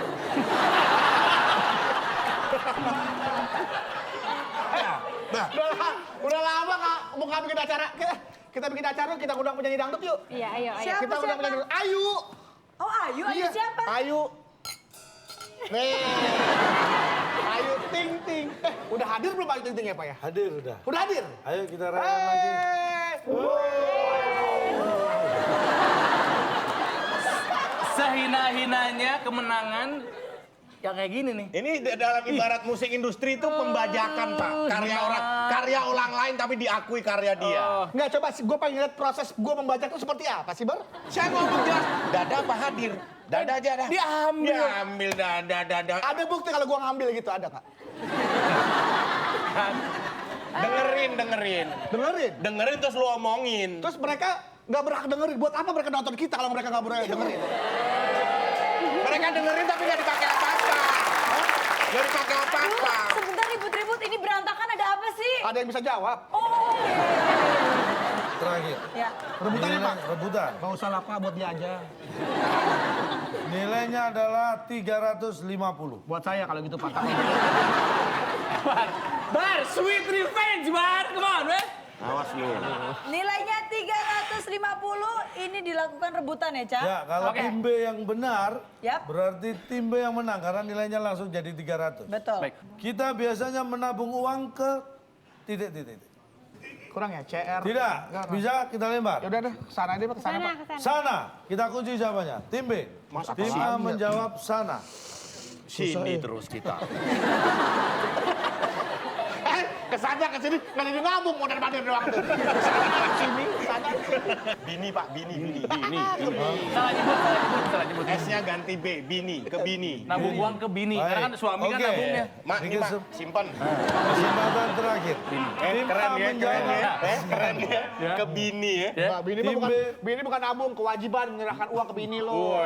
Udah lama mau nggak bikin acara. Kita bikin acara, kita undang penyanyi dangdut yuk. Iya, ayo. Siapa, Kita undang penyanyi dangdut. Ayu. Oh Ayu, Ayu siapa? Ayu. Nih. Ayu Ting Ting. Udah hadir belum Ayu Ting Ting ya Pak ya? Hadir udah. Udah hadir? Ayo kita rayakan lagi. Sehina-hinanya kemenangan yang kayak gini nih. Ini dalam ibarat musik industri itu pembajakan, Pak. Karya orang lain tapi diakui karya dia. Nggak, coba gue pengen lihat proses gue membajak itu seperti apa sih, Bar? Saya ngomong jelas, Dada apa hadir? Dada aja dah. Diambil. Diambil dada. Ada bukti kalau gue ngambil gitu, ada nggak? Dengerin. Dengerin? Terus lu omongin. Terus mereka nggak berhak dengerin. Buat apa mereka nonton kita kalau mereka nggak berhak dengerin? Mereka dengerin tapi nggak dipakai apa-apa. Nggak dipakai apa-apa. Sebentar ribut-ribut, ini berantakan ada apa sih? Ada yang bisa jawab? Oh, Terakhir. ya. Rebutan ya, Pak? Rebutan. Nggak usah lah, Pak, buat dia aja. Nilainya adalah 350. Buat saya kalau gitu, Pak. Bar, sweet revenge, Bar. Come on, man. Awas lu. Nilainya 350, ini dilakukan rebutan ya, Cak? Ya, kalau Oke. tim B yang benar, Yap. berarti tim B yang menang karena nilainya langsung jadi 300. Betul. Baik. Kita biasanya menabung uang ke titik-titik. Kurang ya, CR. Tidak, bisa kita lempar. Ya udah deh, kesana deh, Pak, kesana, Pak. Sana, kita kunci jawabannya. Tim B. Masa Tim A menjawab sana. Sini terus kita. Kesana kesini nggak jadi ngambung mau dari doang tuh. Kesana kesini, kesana. Bini Pak, bini. Salah nyebut. S-nya ganti B, bini, ke bini. Nabung uang ke bini, Baik. karena kan suami kan Oke. nabungnya. Mak, ini Mak, simpen. Kesempatan terakhir. Tim Keren A ya, keren menjawab. ya. Keren ya. Ke bini ya. Mbak, bini Tim bukan nabung, kewajiban menyerahkan uang ke bini lo.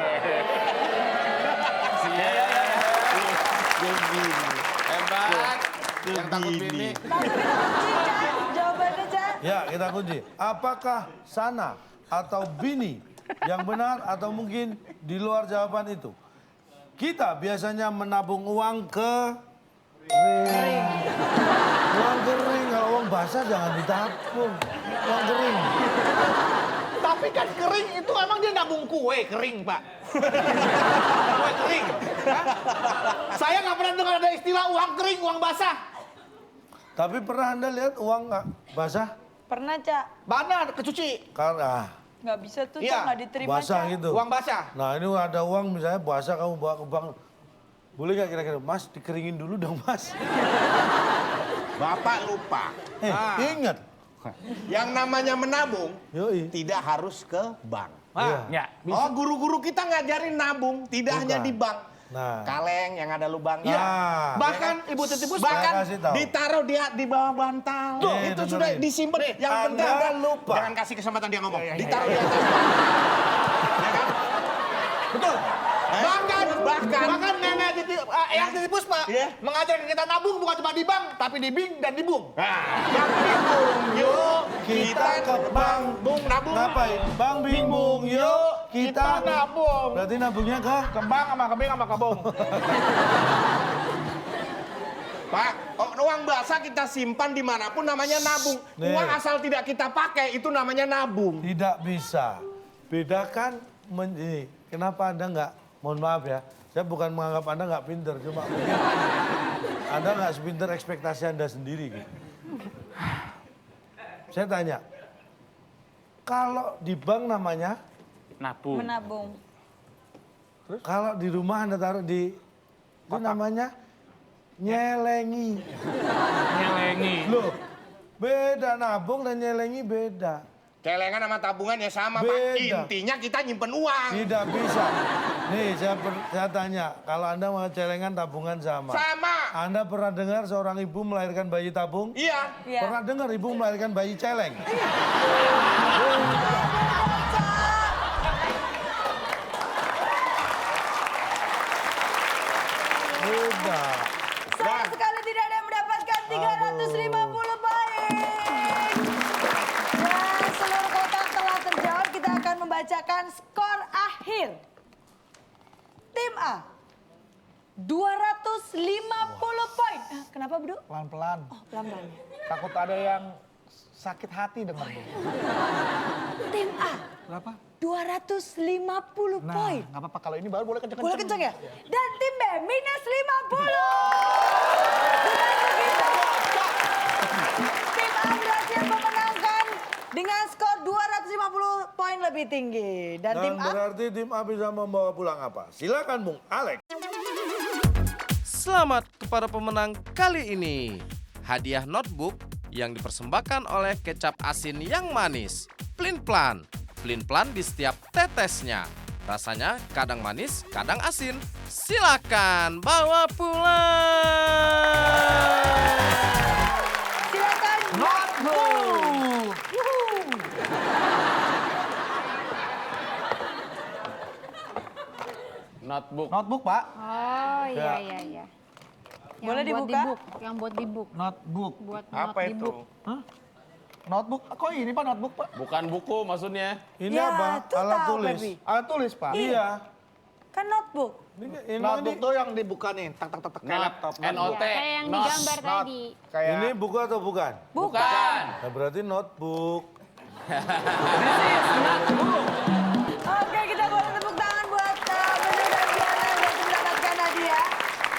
Hebat. Yang takut bini. Tapi kita kunci, Ca. Jawabannya, Ca. Ya, kita kunci. Apakah sana atau bini yang benar atau mungkin di luar jawaban itu? Kita biasanya menabung uang ke ring. Uang kering, kalau uang basah jangan ditabung. Uang kering. Tapi kan kering itu emang dia nabung kue kering, Pak. Kue kering. Hah? Saya nggak pernah dengar ada istilah uang kering, uang basah. Tapi pernah Anda lihat uang nggak basah? Pernah, Ca. Mana kecuci? Karena Nggak bisa tuh, Ca. Iya, Nggak diterima, basah Ca. gitu. Uang basah. Nah ini ada uang misalnya basah kamu bawa ke bank. Boleh nggak kira-kira? Mas dikeringin dulu dong Mas. Bapak lupa. Ingat. Yang namanya menabung Yoi. tidak harus ke bank. Iya. Ya, Oh, guru-guru kita ngajarin nabung, tidak hanya di bank. Nah. Kaleng yang ada lubangnya. Nah. Bahkan Ibu Titi Puspa. Bahkan Saya kasih tahu. ditaruh di bawah bantal. Tuh, Itu dengerin. sudah disimpan. Yang Anda penting ada lupa. Jangan kasih kesempatan dia ngomong. Ditaruh di atas. Ya kan? Betul. Bahkan nenek yang Titi Puspa Iya. mengajarkan kita nabung bukan cuma di bank, tapi di bing dan di bung. Bang Bingung, yuk kita ke bank. Bung nabung. Ngapain? Bang bingung yuk kita. nabung. Berarti nabungnya ke? Ke bank sama ke bing sama ke bung. Pak, uang basah kita simpan dimanapun namanya nabung. Nih. Uang asal tidak kita pakai itu namanya nabung. Tidak bisa. Bedakan ini. Kenapa Anda nggak? Mohon maaf ya. Saya bukan menganggap Anda nggak pinter, cuma mungkin Anda nggak sepinter ekspektasi Anda sendiri. Gitu. Saya tanya, kalau di bank namanya, nabung. Menabung. kalau di rumah Anda taruh di, itu namanya nyelengi. Nyelengi. Loh, beda nabung dan nyelengi beda. Celengan sama tabungan ya sama, Pak. Beda. Intinya kita nyimpen uang. Tidak bisa. Nih, saya tanya, kalau Anda mau celengan tabungan sama. Sama. Anda pernah dengar seorang ibu melahirkan bayi tabung? Iya. Iya. Pernah dengar ibu melahirkan bayi celeng? Beda. Sayang sekali tidak ada yang mendapatkan 350 poin. Dan seluruh kotak telah terjawab. Kita akan membacakan skor akhir. Tim A 250 poin. Kenapa, Bro? Pelan-pelan. Oh, pelan-pelan. Takut ada yang sakit hati denger tuh. Tim A Berapa? 250 Nah, poin. nggak apa-apa kalau ini baru boleh kenceng-kenceng. Boleh kenceng ya? Dan tim B minus 50. Tim A berhasil memenangkan dengan skor 250 poin lebih tinggi. Dan tim A berarti tim A bisa membawa pulang apa? Silakan Bung Alex. Selamat kepada pemenang kali ini. Hadiah notebook yang dipersembahkan oleh kecap asin yang manis. Plin-plan. Plin-plan di setiap tetesnya. Rasanya kadang manis, kadang asin. Silakan bawa pulang. silakan notebook. Notebook. Notebook, Pak. Oh iya Ya. iya iya. Yang Boleh buat dibuka? di book, yang buat di book, Notebook. buat Apa not di itu? book. Notebook? Kok ini, Pak, notebook, Pak? Bukan buku maksudnya. Ini Ya, apa? tuh Alat tahu, tulis. Baby. Alat tulis, Pak. Iya. Kan notebook. Ini Notebook tuh yang dibuka nih, tak tak tak tak kayak Not, laptop. NOT. Kayak yang Not. digambar tadi. Kayak Ini buku atau bukan? Bukan. Nah, berarti notebook. Oke, kita boleh tepuk tangan buat Bener dan Diana yang berhasil mendapatkan hadiah.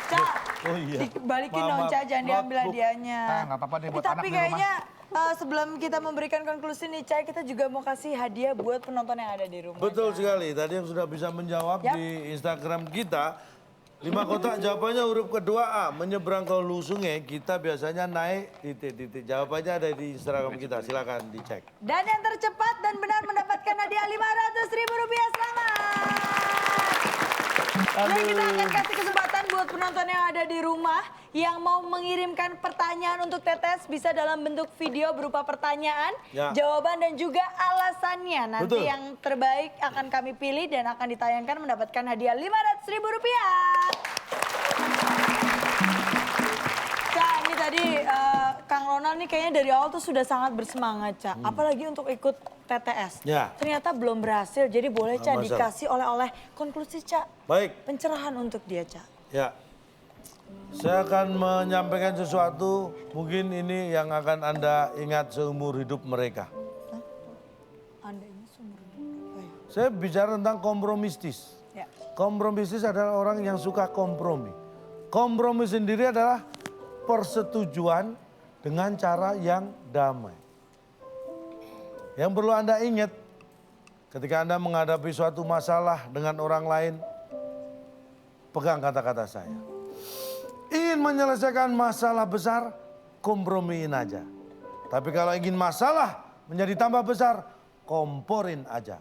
Cak, Oh iya. dibalikin Maaf, dong maaf. Cak, jangan diambil Notebook. hadiahnya. Ah, nggak apa-apa deh buat Tapi anak di rumah. kayaknya sebelum kita memberikan konklusi nih Cak, kita juga mau kasih hadiah buat penonton yang ada di rumah. Betul sekali. Tadi yang sudah bisa menjawab Yap. di Instagram kita, 5 kotak jawabannya huruf kedua A. Menyeberang ke hulu sungai kita biasanya naik titik-titik. Jawabannya ada di Instagram kita, silakan dicek. Dan yang tercepat dan benar mendapatkan hadiah Rp500.000. Selamat. Dan kita akan kasih kesempatan buat penonton yang ada di rumah yang mau mengirimkan pertanyaan untuk TTS bisa dalam bentuk video berupa pertanyaan, Ya. jawaban dan juga alasannya. Nanti Betul. yang terbaik akan kami pilih dan akan ditayangkan mendapatkan hadiah Rp500.000. Cak, ini tadi Kang Ronald nih kayaknya dari awal tuh sudah sangat bersemangat, Cak. Apalagi untuk ikut TTS. Ya. Ternyata belum berhasil, jadi boleh Cak Nggak masalah. dikasih oleh-oleh konklusi, Cak. Baik, Pencerahan untuk dia, Cak. ya. Saya akan menyampaikan sesuatu, mungkin ini yang akan Anda ingat seumur hidup mereka. Anda ini sumber hidup. Saya bicara tentang kompromistis. Ya. Kompromistis adalah orang yang suka kompromi. Kompromi sendiri adalah persetujuan dengan cara yang damai. Yang perlu Anda ingat, ketika Anda menghadapi suatu masalah dengan orang lain, pegang kata-kata saya. Ingin menyelesaikan masalah besar, kompromiin aja. Tapi kalau ingin masalah menjadi tambah besar, komporin aja.